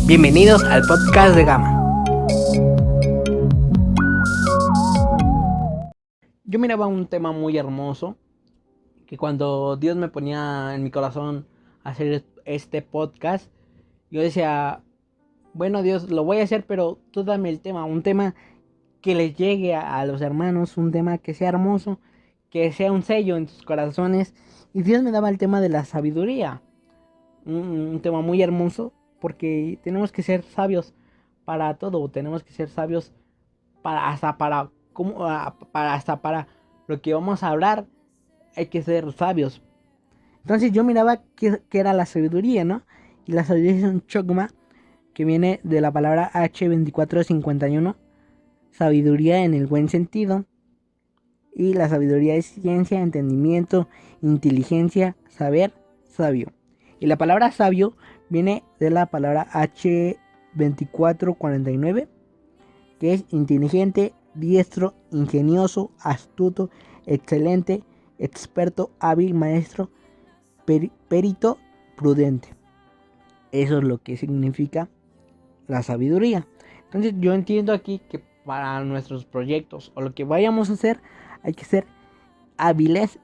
Bienvenidos al podcast de Gama. Yo miraba un tema muy hermoso que cuando Dios me ponía en mi corazón hacer este podcast, yo decía, bueno Dios, lo voy a hacer, pero tú dame el tema, un tema que les llegue a los hermanos, un tema que sea hermoso, que sea un sello en sus corazones. Y Dios me daba el tema de la sabiduría, un tema muy hermoso, porque tenemos que ser sabios para todo, tenemos que ser sabios para lo que vamos a hablar, hay que ser sabios. Entonces yo miraba que era la sabiduría, ¿no? Y la sabiduría es un chogma que viene de la palabra H2451, sabiduría en el buen sentido. Y la sabiduría es ciencia, entendimiento, inteligencia, saber, sabio. Y la palabra sabio viene de la palabra H2449, que es inteligente, diestro, ingenioso, astuto, excelente, experto, hábil, maestro, perito, prudente. Eso es lo que significa la sabiduría. Entonces yo entiendo aquí que para nuestros proyectos o lo que vayamos a hacer, hay que ser hábiles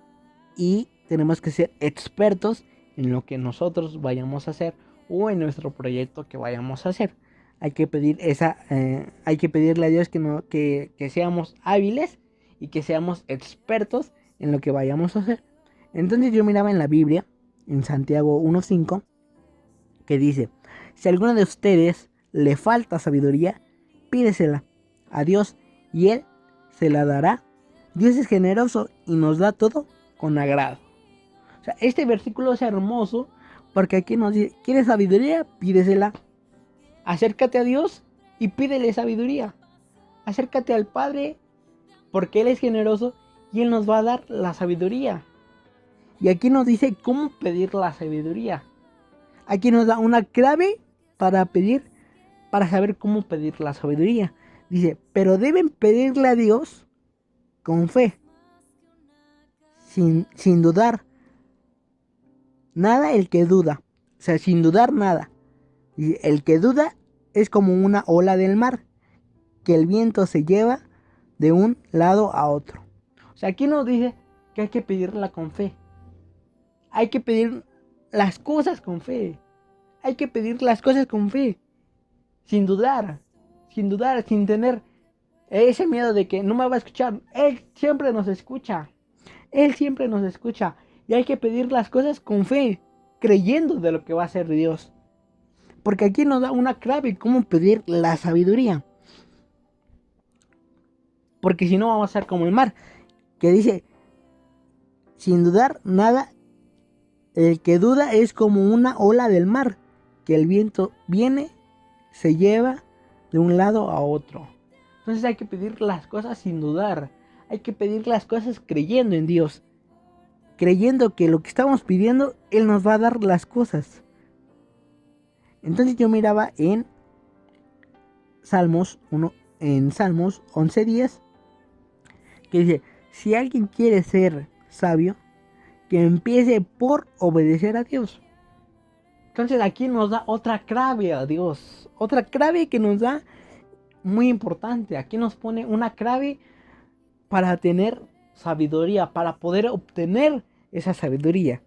y tenemos que ser expertos en lo que nosotros vayamos a hacer o en nuestro proyecto que vayamos a hacer. Hay que pedirle a Dios que seamos hábiles y que seamos expertos en lo que vayamos a hacer. Entonces yo miraba en la Biblia, en Santiago 1:5, que dice, si a alguno de ustedes le falta sabiduría, pídesela a Dios y Él se la dará. Dios es generoso y nos da todo con agrado. O sea, este versículo es hermoso porque aquí nos dice, ¿quieres sabiduría? Pídesela. Acércate a Dios y pídele sabiduría. Acércate al Padre porque Él es generoso y Él nos va a dar la sabiduría. Y aquí nos dice cómo pedir la sabiduría. Aquí nos da una clave para saber cómo pedir la sabiduría. Dice, pero deben pedirle a Dios con fe, sin dudar. Nada el que duda, o sea, sin dudar nada. Y el que duda es como una ola del mar, que el viento se lleva de un lado a otro. O sea, aquí nos dice que hay que pedirla con fe. Hay que pedir las cosas con fe. Hay que pedir las cosas con fe. Sin dudar, sin tener ese miedo de que no me va a escuchar. Él siempre nos escucha. Él siempre nos escucha. Y hay que pedir las cosas con fe, creyendo de lo que va a hacer Dios. Porque aquí nos da una clave cómo pedir la sabiduría. Porque si no vamos a ser como el mar, que dice, sin dudar nada, el que duda es como una ola del mar, que el viento viene, se lleva de un lado a otro. Entonces hay que pedir las cosas sin dudar. Hay que pedir las cosas creyendo en Dios. Creyendo que lo que estamos pidiendo, Él nos va a dar las cosas. Entonces yo miraba en Salmos 11:10, que dice, si alguien quiere ser sabio, que empiece por obedecer a Dios. Entonces aquí nos da otra clave a Dios. Otra clave que nos da muy importante. Aquí nos pone una clave para tener sabiduría, para poder obtener esa sabiduría.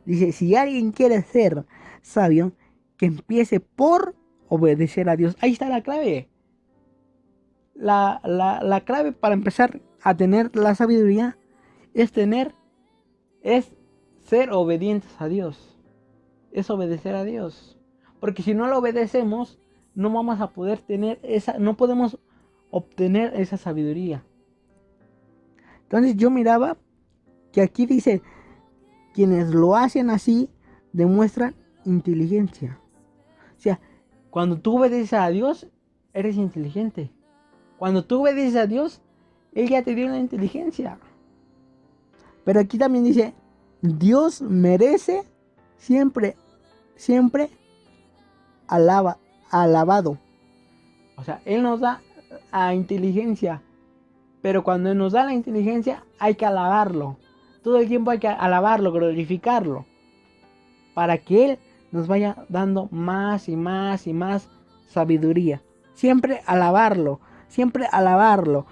Dice, si alguien quiere ser sabio, que empiece por obedecer a Dios. Ahí está la clave. La clave para empezar a tener la sabiduría es ser obedientes a Dios. Es obedecer a Dios. Porque si no lo obedecemos, no vamos a poder no podemos obtener esa sabiduría. Entonces yo miraba que aquí dice, quienes lo hacen así demuestran inteligencia. O sea, cuando tú obedeces a Dios, eres inteligente. Cuando tú obedeces a Dios, Él ya te dio la inteligencia. Pero aquí también dice, Dios merece siempre alabado. O sea, Él nos da la inteligencia. Pero cuando nos da la inteligencia, hay que alabarlo. Todo el tiempo hay que alabarlo, glorificarlo. Para que Él nos vaya dando más y más y más sabiduría. Siempre alabarlo, siempre alabarlo.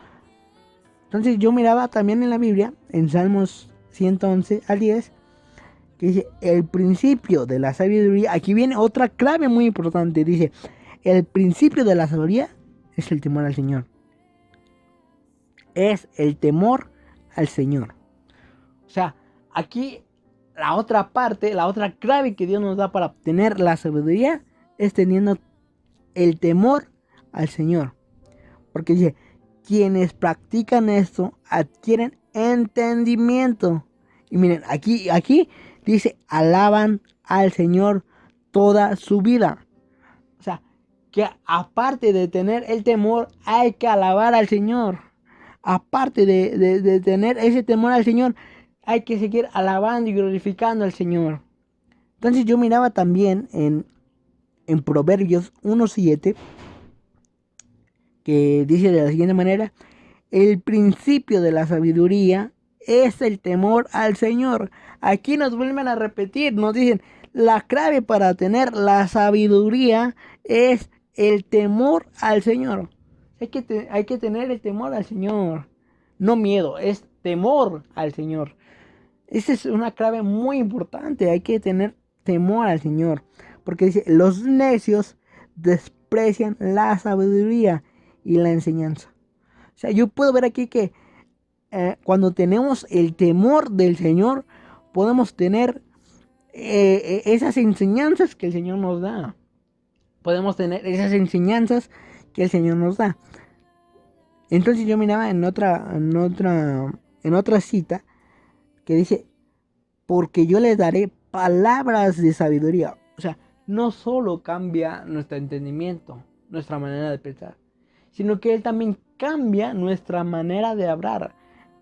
Entonces yo miraba también en la Biblia, en Salmos 111 al 10, que dice, el principio de la sabiduría, aquí viene otra clave muy importante, dice, el principio de la sabiduría es el temor al Señor. Es el temor al Señor. O sea, aquí la otra parte, la otra clave que Dios nos da para obtener la sabiduría es teniendo el temor al Señor. Porque dice, quienes practican esto adquieren entendimiento. Y miren, aquí dice, alaban al Señor toda su vida. O sea, que aparte de tener el temor, hay que alabar al Señor. Aparte de tener ese temor al Señor, hay que seguir alabando y glorificando al Señor. Entonces yo miraba también en Proverbios 1:7, que dice de la siguiente manera, el principio de la sabiduría es el temor al Señor. Aquí nos vuelven a repetir, nos dicen, la clave para tener la sabiduría es el temor al Señor. Hay que tener el temor al Señor. No miedo, es temor al Señor. Esa es una clave muy importante. Hay que tener temor al Señor. Porque dice, los necios desprecian la sabiduría y la enseñanza. O sea, yo puedo ver aquí que cuando tenemos el temor del Señor, podemos tener esas enseñanzas que el Señor nos da. Podemos tener esas enseñanzas que el Señor nos da. Entonces yo miraba en otra cita que dice, porque yo les daré palabras de sabiduría. O sea, no solo cambia nuestro entendimiento, nuestra manera de pensar, sino que Él también cambia nuestra manera de hablar.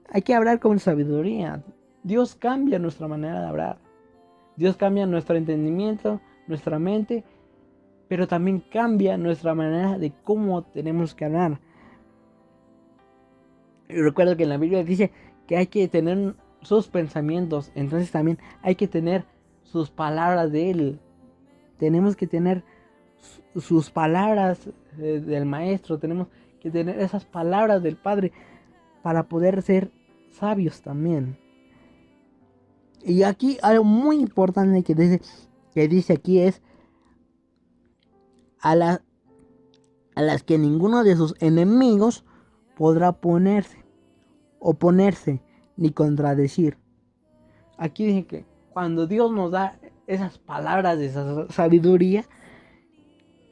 Hay que hablar con sabiduría. Dios cambia nuestra manera de hablar. Dios cambia nuestro entendimiento, nuestra mente, pero también cambia nuestra manera de cómo tenemos que hablar. Y recuerdo que en la Biblia dice que hay que tener sus pensamientos, entonces también hay que tener sus palabras de Él. Tenemos que tener sus palabras del Maestro, tenemos que tener esas palabras del Padre para poder ser sabios también. Y aquí algo muy importante que dice aquí es a las que ninguno de sus enemigos podrá oponerse ni contradecir. Aquí dice que cuando Dios nos da esas palabras de esa sabiduría,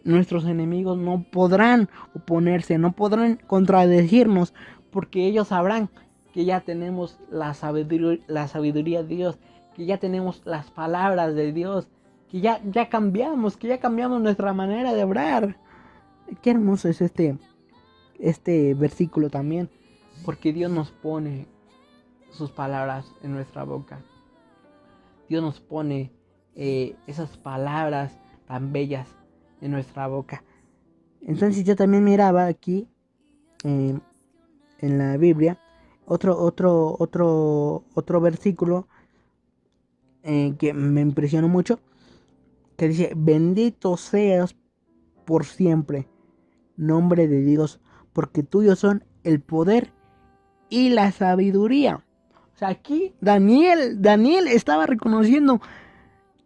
nuestros enemigos no podrán oponerse, no podrán contradecirnos, porque ellos sabrán que ya tenemos la sabiduría de Dios, que ya tenemos las palabras de Dios, que ya cambiamos nuestra manera de hablar. Qué hermoso es este versículo también, porque Dios nos pone sus palabras en nuestra boca. Dios nos pone esas palabras tan bellas en nuestra boca. Entonces yo también miraba aquí en la Biblia otro versículo que me impresionó mucho, que dice, bendito seas por siempre, nombre de Dios, porque tuyos son el poder y la sabiduría. O sea, aquí Daniel estaba reconociendo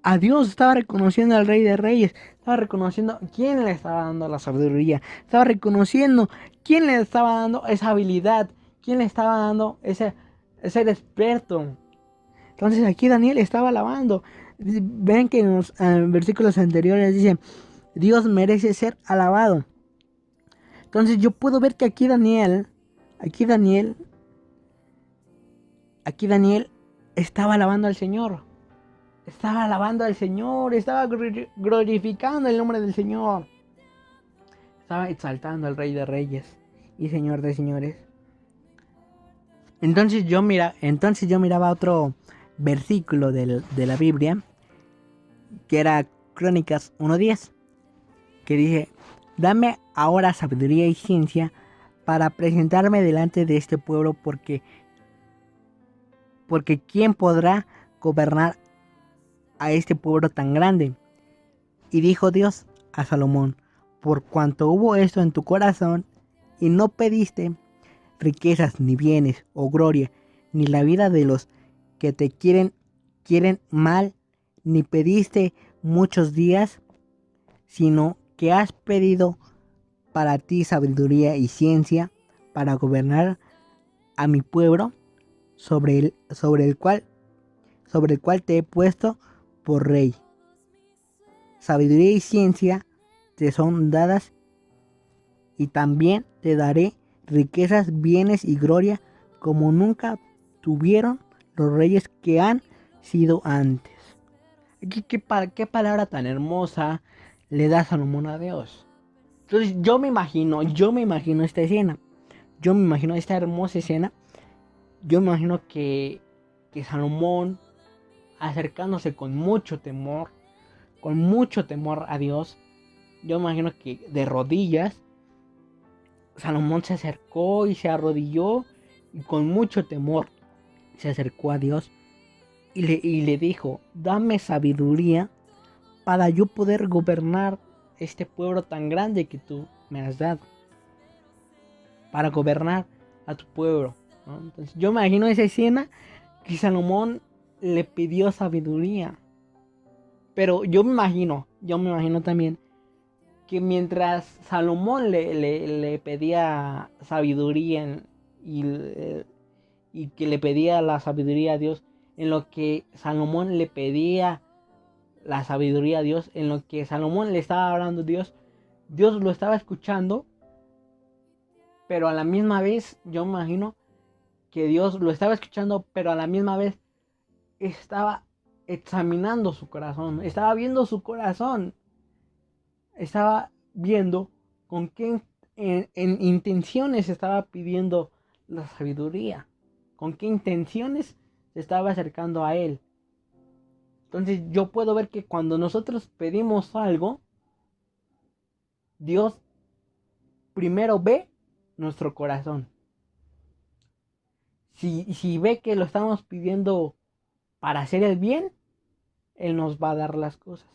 a Dios, estaba reconociendo al Rey de Reyes, estaba reconociendo quién le estaba dando la sabiduría, estaba reconociendo quién le estaba dando esa habilidad, quién le estaba dando ese experto. Entonces aquí Daniel estaba alabando. Ven que en los versículos anteriores dice, Dios merece ser alabado. Entonces yo puedo ver que aquí Daniel estaba alabando al Señor. Estaba alabando al Señor, estaba glorificando el nombre del Señor. Estaba exaltando al Rey de Reyes y Señor de Señores. Entonces yo miraba otro versículo de la Biblia, que era Crónicas 1:10, que dice, dame ahora sabiduría y ciencia para presentarme delante de este pueblo, porque ¿quién podrá gobernar a este pueblo tan grande? Y dijo Dios a Salomón, por cuanto hubo esto en tu corazón, y no pediste riquezas, ni bienes, o gloria, ni la vida de los que te quieren mal, ni pediste muchos días, sino que has pedido para ti sabiduría y ciencia para gobernar a mi pueblo sobre el cual te he puesto por rey. Sabiduría y ciencia te son dadas, y también te daré riquezas, bienes y gloria como nunca tuvieron los reyes que han sido antes. ¿Qué palabra tan hermosa le da Salomón a Dios? Entonces yo me imagino esta escena. Yo me imagino esta hermosa escena. Yo me imagino que Salomón acercándose con mucho temor a Dios. Yo me imagino que de rodillas Salomón se acercó y se arrodilló y con mucho temor se acercó a Dios y le dijo: dame sabiduría para yo poder gobernar este pueblo tan grande que tú me has dado, para gobernar a tu pueblo, ¿no? Entonces yo me imagino esa escena que Salomón le pidió sabiduría, pero yo me imagino también que mientras Salomón le pedía sabiduría y que le pedía la sabiduría a Dios, en lo que Salomón le pedía la sabiduría a Dios, en lo que Salomón le estaba hablando a Dios, Dios lo estaba escuchando, pero a la misma vez yo me imagino que Dios lo estaba escuchando, pero a la misma vez estaba examinando su corazón, estaba viendo su corazón, estaba viendo con qué en intenciones estaba pidiendo la sabiduría, con qué intenciones se estaba acercando a él. Entonces yo puedo ver que cuando nosotros pedimos algo, Dios primero ve nuestro corazón. Si ve que lo estamos pidiendo para hacer el bien, Él nos va a dar las cosas.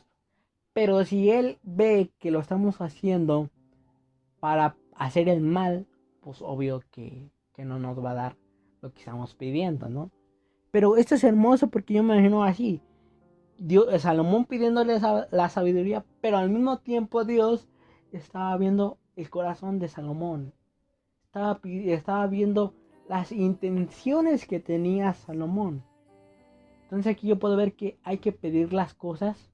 Pero si Él ve que lo estamos haciendo para hacer el mal, pues obvio que no nos va a dar lo que estamos pidiendo, ¿no? Pero esto es hermoso porque yo me imagino así. Salomón pidiéndole la sabiduría, pero al mismo tiempo Dios estaba viendo el corazón de Salomón. Estaba viendo las intenciones que tenía Salomón. Entonces aquí yo puedo ver que hay que pedir las cosas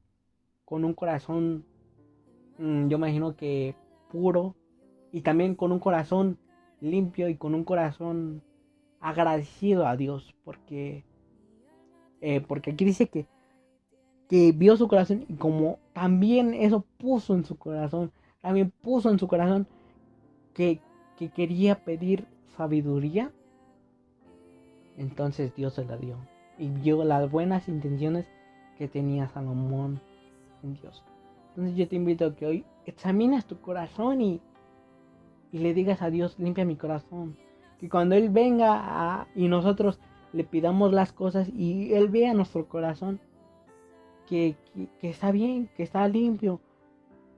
con un corazón, yo me imagino que puro, y también con un corazón limpio y con un corazón agradecido a Dios, porque aquí dice que vio su corazón y como también eso también puso en su corazón que quería pedir sabiduría, entonces Dios se la dio y vio las buenas intenciones que tenía Salomón en Dios. Entonces yo te invito a que hoy examines tu corazón y le digas a Dios: limpia mi corazón. Que cuando Él venga y nosotros le pidamos las cosas y Él vea nuestro corazón, que está bien, que está limpio,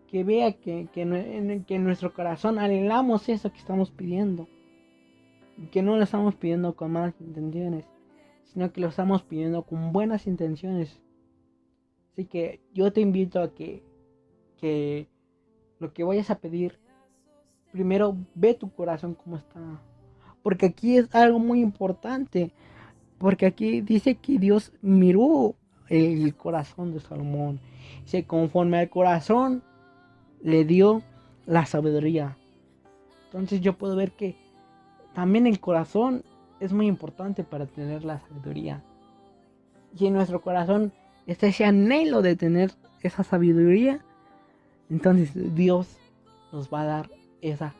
que vea que en nuestro corazón anhelamos eso que estamos pidiendo. Y que no lo estamos pidiendo con malas intenciones, sino que lo estamos pidiendo con buenas intenciones. Así que yo te invito a que lo que vayas a pedir, primero ve tu corazón cómo está. Porque aquí es algo muy importante. Porque aquí dice que Dios miró el corazón de Salomón. Se conforme al corazón le dio la sabiduría. Entonces yo puedo ver que también el corazón es muy importante para tener la sabiduría. Y en nuestro corazón está ese anhelo de tener esa sabiduría. Entonces Dios nos va a dar esa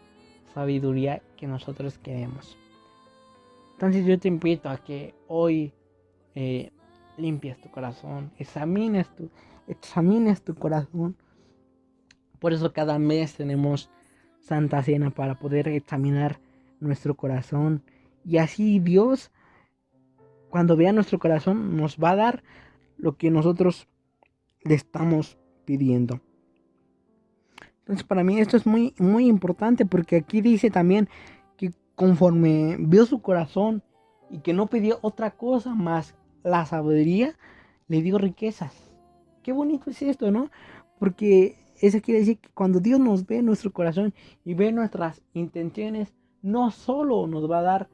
sabiduría que nosotros queremos. Entonces yo te invito a que hoy limpies tu corazón, examines tu corazón. Por eso cada mes tenemos Santa Cena, para poder examinar nuestro corazón. Y así Dios, cuando vea nuestro corazón, nos va a dar lo que nosotros le estamos pidiendo. Entonces para mí esto es muy, muy importante, porque aquí dice también que conforme vio su corazón y que no pidió otra cosa más la sabiduría, le dio riquezas. Qué bonito es esto, ¿no? Porque eso quiere decir que cuando Dios nos ve nuestro corazón y ve nuestras intenciones, no solo nos va a dar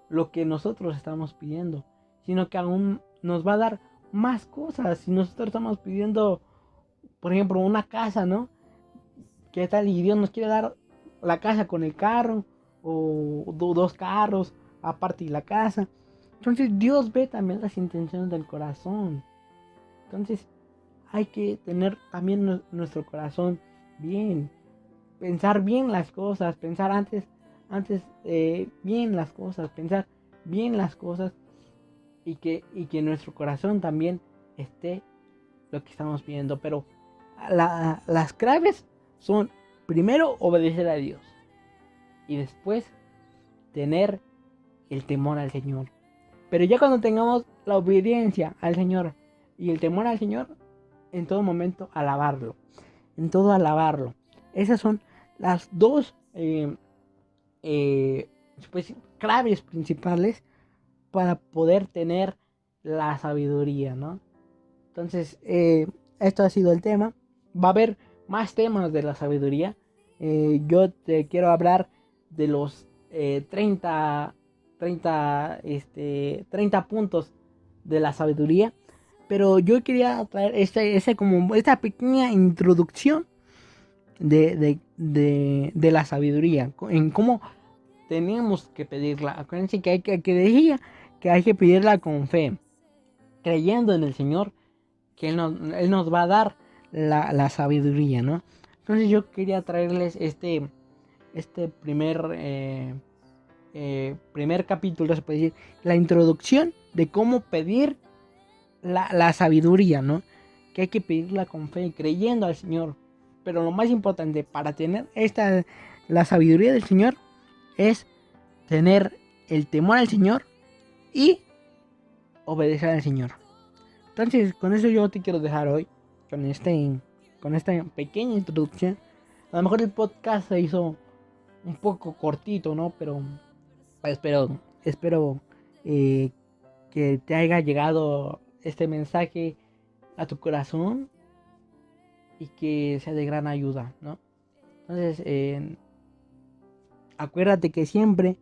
lo que nosotros estamos pidiendo, sino que aún nos va a dar más cosas. Si nosotros estamos pidiendo, por ejemplo, una casa, ¿no? ¿Qué tal? Y Dios nos quiere dar la casa con el carro, o dos carros, aparte de la casa. Entonces Dios ve también las intenciones del corazón. Entonces hay que tener también nuestro corazón bien. Pensar bien las cosas, pensar antes bien las cosas, pensar bien las cosas, y que nuestro corazón también esté lo que estamos pidiendo. Pero las claves son primero obedecer a Dios y después tener el temor al Señor. Pero ya cuando tengamos la obediencia al Señor y el temor al Señor, en todo momento alabarlo, en todo alabarlo. Esas son las dos pues, claves principales para poder tener la sabiduría, ¿no? Entonces, esto ha sido el tema. Va a haber más temas de la sabiduría. Yo te quiero hablar de los 30 puntos de la sabiduría. Pero yo quería traer esta pequeña introducción de la sabiduría, en cómo tenemos que pedirla. Acuérdense que decía que hay que pedirla con fe, creyendo en el Señor, que Él nos va a dar la sabiduría, ¿no? Entonces yo quería traerles este primer capítulo, se puede decir, la introducción de cómo pedir la sabiduría, ¿no? Que hay que pedirla con fe, creyendo al Señor. Pero lo más importante para tener la sabiduría del Señor es tener el temor al Señor y obedecer al Señor. Entonces, con eso yo te quiero dejar hoy, con esta pequeña introducción. A lo mejor el podcast se hizo un poco cortito, ¿no? Pero espero que te haya llegado este mensaje a tu corazón y que sea de gran ayuda, ¿no? Entonces, acuérdate que siempre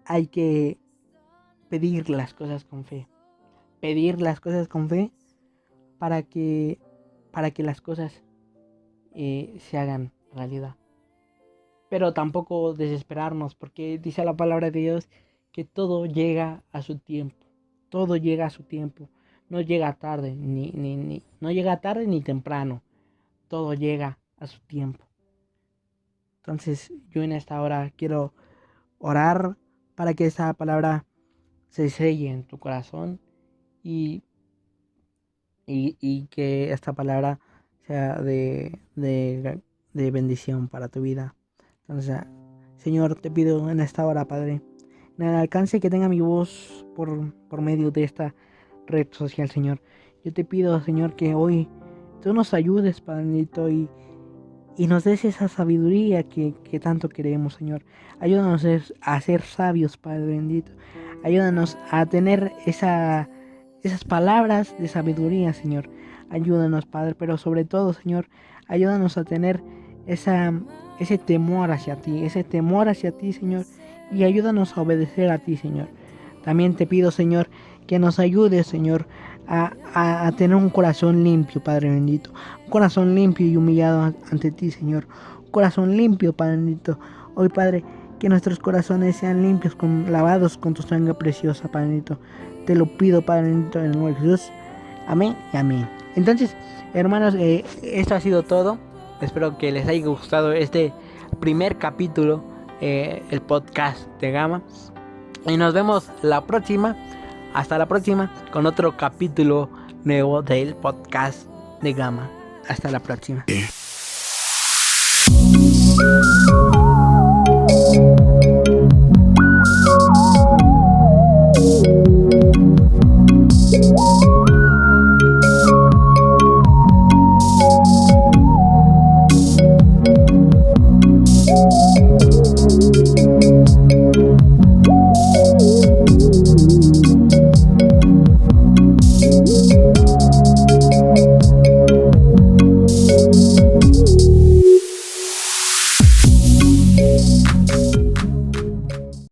hay que pedir las cosas con fe. Pedir las cosas con fe para que las cosas se hagan realidad. Pero tampoco desesperarnos, porque dice la palabra de Dios que todo llega a su tiempo. Todo llega a su tiempo. No llega tarde, no llega tarde ni temprano. Todo llega a su tiempo. Entonces yo en esta hora quiero orar para que esa palabra se selle en tu corazón y que esta palabra sea de bendición para tu vida. Entonces, Señor, te pido en esta hora, Padre, en el alcance que tenga mi voz por medio de esta red social, Señor. Yo te pido, Señor, que hoy tú nos ayudes, Padre, y nos des esa sabiduría que tanto queremos, Señor. Ayúdanos a ser sabios, Padre bendito. Ayúdanos a tener esas palabras de sabiduría, Señor. Ayúdanos, Padre, pero sobre todo, Señor, ayúdanos a tener ese temor hacia ti, Señor, y ayúdanos a obedecer a ti, Señor. También te pido, Señor, que nos ayudes, Señor, a tener un corazón limpio, Padre bendito. Un corazón limpio y humillado ante ti, Señor. Un corazón limpio, Padre bendito. Hoy, Padre, que nuestros corazones sean limpios, lavados con tu sangre preciosa, Padre bendito. Te lo pido, Padre bendito, en el nombre de Jesús. Amén y amén. Entonces, hermanos, esto ha sido todo. Espero que les haya gustado este primer capítulo, el podcast de Gama. Y nos vemos la próxima. Hasta la próxima con otro capítulo nuevo del podcast de Gama. Hasta la próxima.